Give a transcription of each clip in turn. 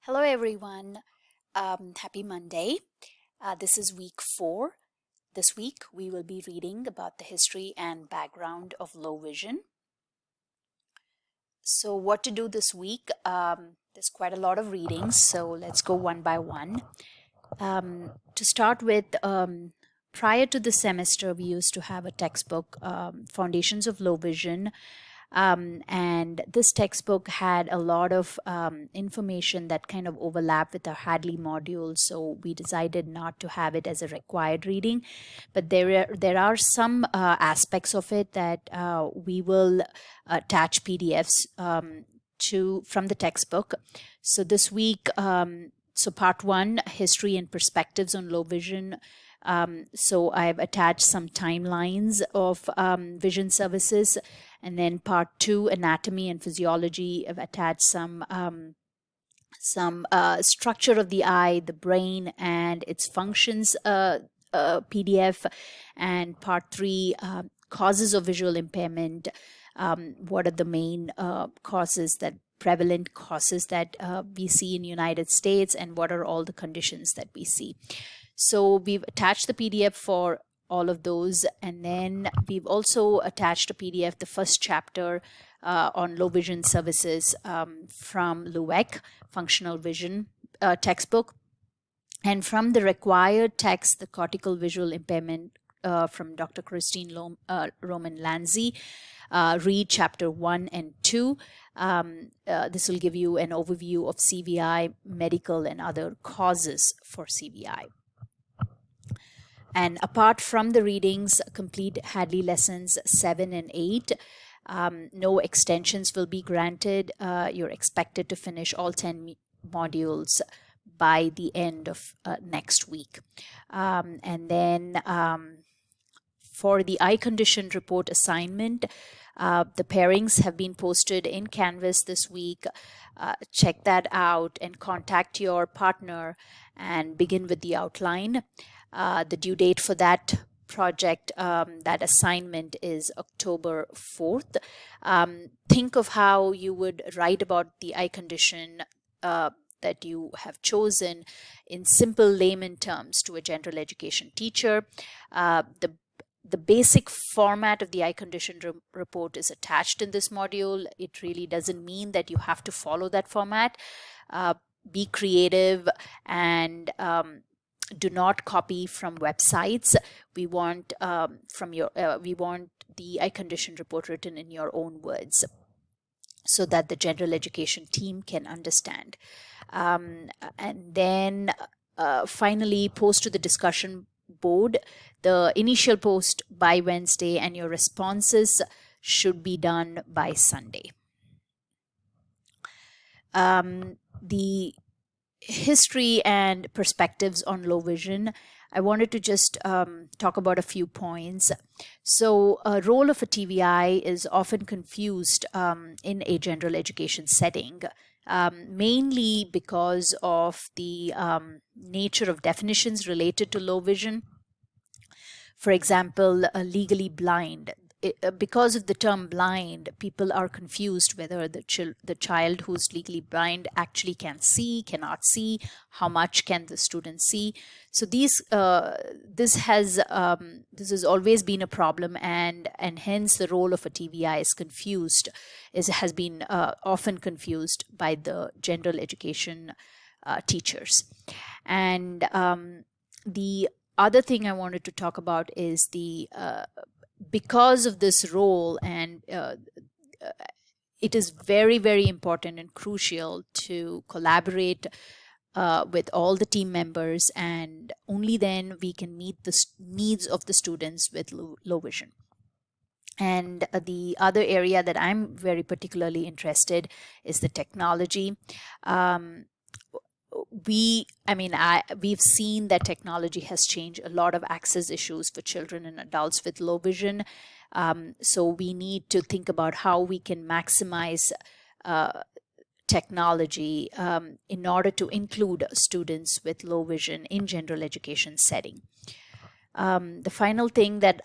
Hello, everyone. Happy Monday. This is week 4. This week, we will be reading about the history and background of low vision. So, what to do this week? There's quite a lot of readings, so let's go one by one. To start with, prior to the semester, we used to have a textbook, Foundations of Low Vision. And this textbook had a lot of information that kind of overlapped with our Hadley module, so we decided not to have it as a required reading. But there are some aspects of it that we will attach PDFs from the textbook. So this week, so part 1, history and perspectives on low vision. So I've attached some timelines of vision services. And then part 2, anatomy and physiology, I've attached some structure of the eye, the brain, and its functions PDF. And part 3, causes of visual impairment. What are the main prevalent causes that we see in the United States, and what are all the conditions that we see? So we've attached the PDF for all of those, and then we've also attached a PDF, the first chapter on low vision services from LUEC, Functional Vision textbook, and from the required text, the cortical visual impairment from Dr. Christine Roman Lanzi. Read chapter 1 and 2. This will give you an overview of CVI, medical, and other causes for CVI. And apart from the readings, complete Hadley lessons 7 and 8. No extensions will be granted. You're expected to finish all 10 modules by the end of next week. And then for the eye condition report assignment, the pairings have been posted in Canvas this week. Check that out and contact your partner and begin with the outline. The due date for that project, that assignment, is October 4th. Think of how you would write about the eye condition that you have chosen in simple layman terms to a general education teacher. The basic format of the eye condition report is attached in this module. It really doesn't mean that you have to follow that format. Be creative and do not copy from websites. We want we want the eye condition report written in your own words, so that the general education team can understand. And then finally, post to the discussion board. The initial post by Wednesday, and your responses should be done by Sunday. The history and perspectives on low vision, I wanted to just talk about a few points. So a role of a TVI is often confused in a general education setting, mainly because of the nature of definitions related to low vision. For example, legally blind. Because of the term blind, people are confused whether the child who's legally blind actually can see, cannot see, how much can the student see. So this has always been a problem, and hence the role of a TVI has been often confused by the general education teachers. And the other thing I wanted to talk about is because of this role, and it is very, very important and crucial to collaborate with all the team members, and only then we can meet the needs of the students with low vision. And the other area that I'm very particularly interested is the technology. We've seen that technology has changed a lot of access issues for children and adults with low vision. So we need to think about how we can maximize technology in order to include students with low vision in general education setting. The final thing that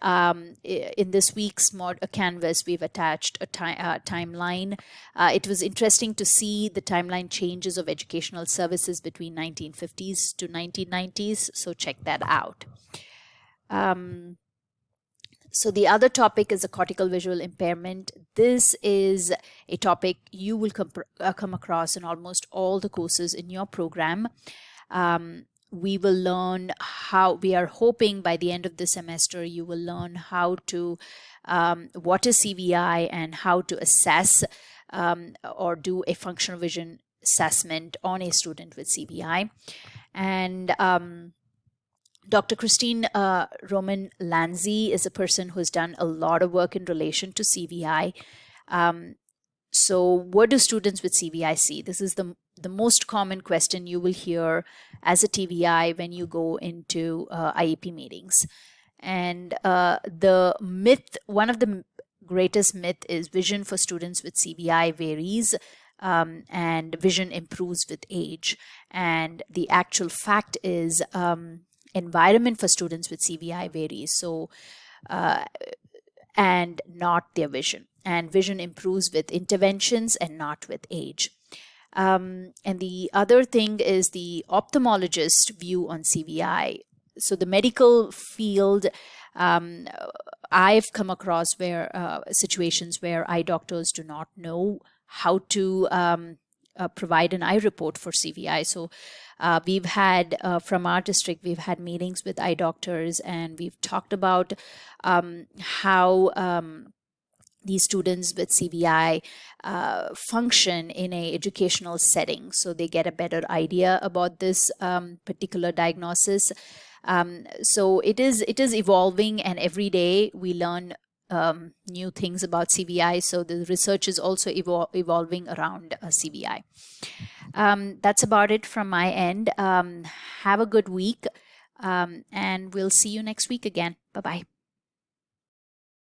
in this week's Canvas, we've attached a timeline. It was interesting to see the timeline changes of educational services between 1950s to 1990s, so check that out. So the other topic is a cortical visual impairment. This is a topic you will come across in almost all the courses in your program. We will learn how, we are hoping by the end of the semester, you will learn how to, what is CVI and how to assess or do a functional vision assessment on a student with CVI. And Dr. Christine Roman Lanzi is a person who's done a lot of work in relation to CVI. So what do students with CVI see? This is the most common question you will hear as a TVI when you go into IEP meetings. And the myth, one of the greatest myth is vision for students with CVI varies and vision improves with age. And the actual fact is environment for students with CVI varies. So, and not their vision. And vision improves with interventions and not with age. And the other thing is the ophthalmologist view on CVI. So the medical field, I've come across where situations where eye doctors do not know how to provide an eye report for CVI. So we've had, from our district, we've had meetings with eye doctors, and we've talked about how these students with CVI function in an educational setting, so they get a better idea about this particular diagnosis. So it is evolving, and every day we learn new things about CVI. So the research is also evolving around CVI. That's about it from my end. Have a good week, and we'll see you next week again. Bye-bye.